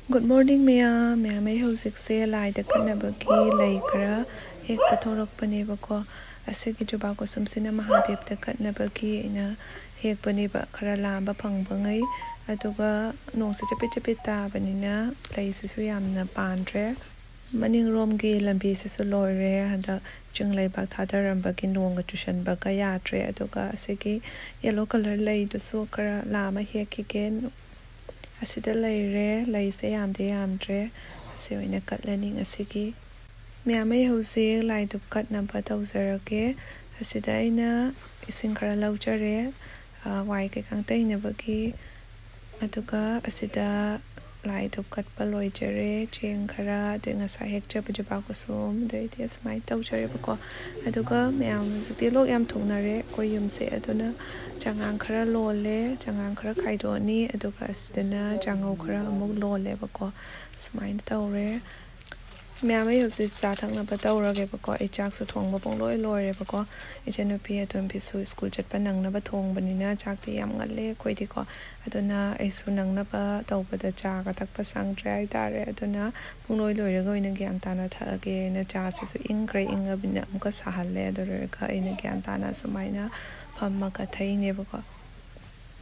Good morning, Maya. Maya may hausikse laida kanabaki laikra hek pathorok panebako asigi jubako sumsina mahadep ta kanabaki ina hek paneba khara lamba phangbangai aduga nongse chapi chapi ta banina laisisu yamna pandre maning romgi lambi sisu loire handa chinglai bak thadarambaki nonga tushanbaga yadre aduga asigi yellow color lai dusu kara lama hekigen asida laire laise yamde yamdre ase oina katlani ngasigi miyamai hausi lai dup kat namba tawzarage asida aina ising khara laujare wai ke kang tainabagi aduga asida lai dup kat paloijare cheng khara de ngasa hekcha bujaba kusum de its mai tawjare bako aduga miyam zati lok yam thongnare koyumse aduna changang khara lole changang khara khaidoni aduga asidana changau khara amuk lole bako smain tawre miyamai hubsi sathang na batawrage bako ai chak su thongba pongloi lore bako ichenupi atun pisu school chatpa nangna ba thongbanina chakti yam ngalle koidi ko aduna aisu nangna ba tawbada chaga takpa sangtre ai tare aduna pongloi lore go ina gyan tana thage na cha sisu ingre inga bina amka sahalle adore ka ina gyan tana sumaina phamma ka thaine bako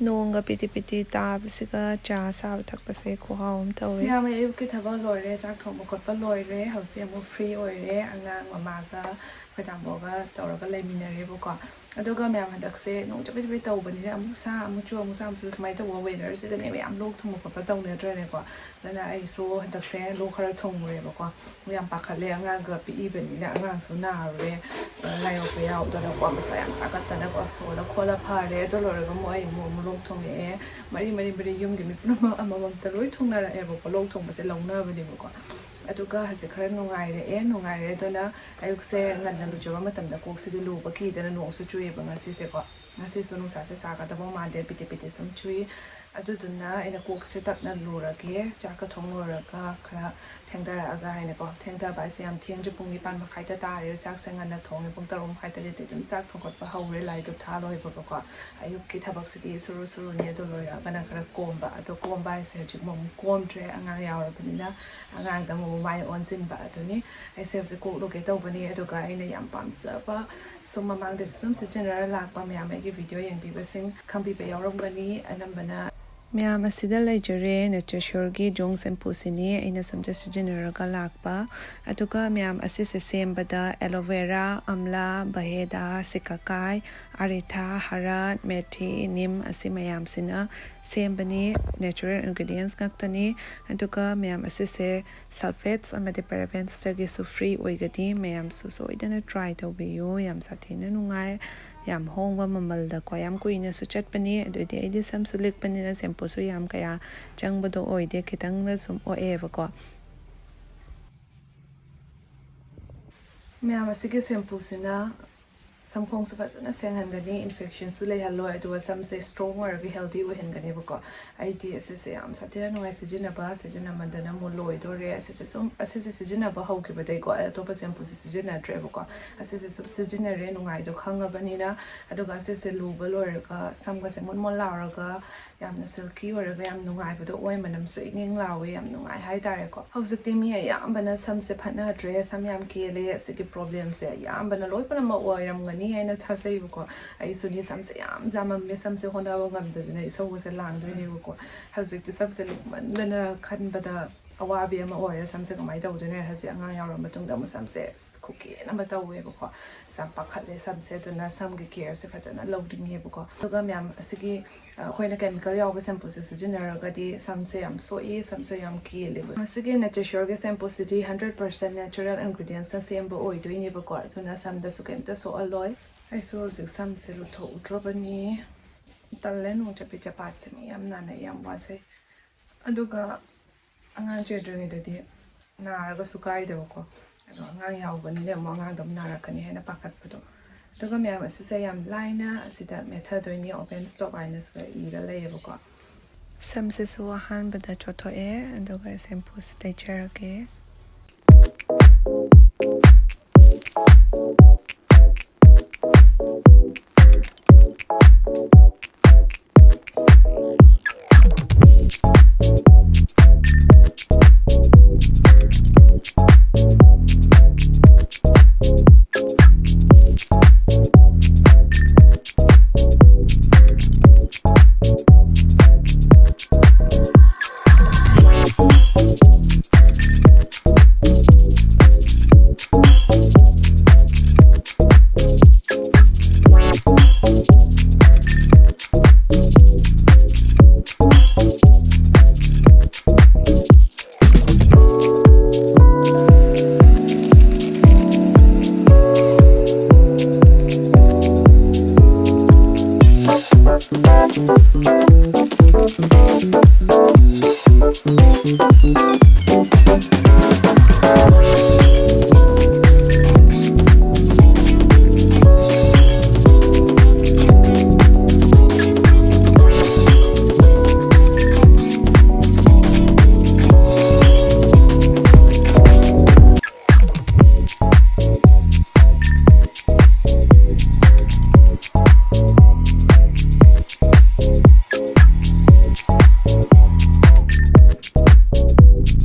nonga piti piti tabsiga cha sa thakpase khohaum tawe miyam ay ki thaba lore chak thongba khotpa loire hausi amu free oire angang mamaga khadamboga tawraga leiminare boko aduga miyam handakse nong chapi chapi tawbani amu sa amu smai tawa weather se gane miyam lok thongba khotpa tawne drene ko dana ai so handakse lo khara thongre boko miyam pakhale angang ga pi ibani na angang so na re layo pe yaw dana ko masa yam sakatana ko so da khola phare do lore ga mo ai mo lok thonge mari yum gi mi puna amamam ta loi thongnara ebo ko lok thongba se longna bani boko aduga hase khara nongaire dona ayukse nganna lujoba matamda koksidi luba ki dana nongsu chui banga sise ko ngasi sunu sa se saga da ma de piti sum chui aduduna ina kokse tapna lurage chaka thonglora khara thengdara aga haina ko thengda ba se am theng pungi pan ma khaita ta re chak sangana thong pung tarom khaita re te dum chak thongkot pa haure lai du tha loi bo ko ayuk ki thabak sidi suru ne do loya bana khara komba ado komba se ji mom komtre anga yaw banina anga da mo mai on sin ba aduni ai se se ko lo ke taw bani ado ga ina yam pam cha ba summa mang de sum se general lak pa me ame ki video yang bi basing khambi pe yawram gani anambana miyam asida laijare nature shorgi Jonk shampoo sini aina sumja sijinaraga lakpa aduga miyam asise sembada aloe vera amla baheda sikakai aritha harat methi nim asimayam sina sembani natural ingredients ngaktani aduga miyam asise sulfates amade parabens tagi su free oigadi miyam su so idana try tawbiyo yam sathina nungai yam hongwa mamalda ko yam kuina su chatpani adudi aidi sam su likpani na shampoo su yam kaya changbado oide khitang na sum o eva ko miyam asige shampoo sina samkhong su fazana senghangani infection su lei hallo adu sam se strong or healthy we hengani bako idea se am satira no sijina mandana mo loi dore asise sijina ba hau ke badai ko to pa shampoo sijina tre bako asise sijina re no ngai do khanga banina adu ga asise lu balor ka sam ga se mon laura ga yamna silky or ga yam no ngai bado oi manam su ing lawe yam no ngai hai tare ko hauzik te mi yam bana sam se phana dress sam yam ke le asige problem se yam bana loi pana ma oi yam ni aina thasai ko ai suni samse yam zama me samse honda wa ngam de nei so se lang do ni ko hauzik te samse man dana khan bada awabi ama oi samse ko mai do de ne hasi anga yaw matung da mo samse khuken ama taw we ko sam pakhale samse to na sam ge care se phajana loading he ko to ga myam asigi khoina chemical yaw shampoo se general ga di samse yam so samse yam ki le asigi nature sure ge shampoo city 100% natural ingredients sa sembo oi do ni ko to na sam da su ken ta so alloy ai so zik samse lo tho drobani talen un chapi chapat se mi yam na yam wa se aduga angang chedreng de na ga su kai de ko ado angang yaw bani le mo angang dom na ra kani hena pakat pado aduga me am se yam line asida method ni open stop minus ga ira le ko samse su han bada chotho e aduga shampoo stay charage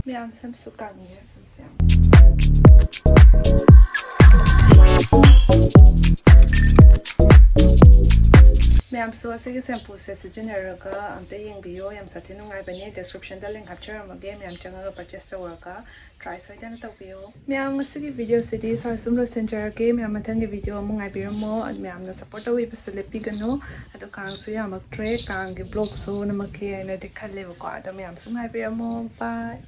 ꯃꯌꯥꯝ ꯁꯝꯁꯨ ꯀꯪꯉꯦ ꯁꯝꯁꯦ ꯌꯥꯝ ꯃꯌꯥꯝꯁꯨ ꯑꯁꯤꯒꯤ ꯁꯦꯝꯄꯨꯁꯦ ꯁꯤꯖꯤꯟꯅꯔꯒ ꯑꯝꯇ ꯌꯦꯡꯕꯤꯌꯣ ꯌꯥꯝ ꯁꯥꯊꯤ ꯅꯨꯡꯉꯥꯏꯕꯅꯦ ꯗꯤꯁꯀ꯭ꯔꯤꯞꯁꯟꯗ ꯂꯤꯡꯛ ꯍꯥꯞꯆꯔꯝꯃꯒꯦ ꯃꯌꯥꯝ ꯆꯪꯉꯒ ꯄꯔꯆꯦꯁ ꯇꯧꯔꯒ ꯇ꯭ꯔꯥꯏ ꯁꯣꯏꯗꯅ ꯇꯧꯕꯤꯌꯣ ꯃꯌꯥꯝ ꯉꯁꯤꯒꯤ ꯚꯤꯗꯤꯑꯣꯁꯤꯗꯤ ꯁ꯭ꯋꯥꯏ ꯁꯨꯝ ꯂꯣꯏꯁꯤꯟꯖꯔꯒꯦ ꯃꯌꯥꯝ ꯃꯊꯪꯒꯤ ꯚꯤꯗꯤꯑꯣ ꯑꯃꯨꯛ ꯉꯥꯏꯕꯤꯔꯝꯃꯣ ꯃꯌꯥꯝꯅ ꯁꯞꯄꯣꯔꯠ ꯇꯧꯕꯤꯕꯁꯨ ꯂꯦꯞꯄꯤꯒꯅꯨ ꯑꯗꯣ ꯀꯥꯡꯁꯨ ꯌꯥꯝꯃꯛꯇ꯭ꯔꯦ ꯀꯥꯡꯒꯤ ꯕ꯭ꯂꯣꯛꯁꯨ ꯅꯃꯛꯀꯤ ꯍꯥꯏꯅꯗꯤ ꯈꯜꯂꯦꯕꯀꯣ ꯑꯗꯣ ꯃꯌꯥꯝꯁꯨ ꯉꯥꯏꯕꯤꯔꯝꯃꯣ ꯕꯥꯏ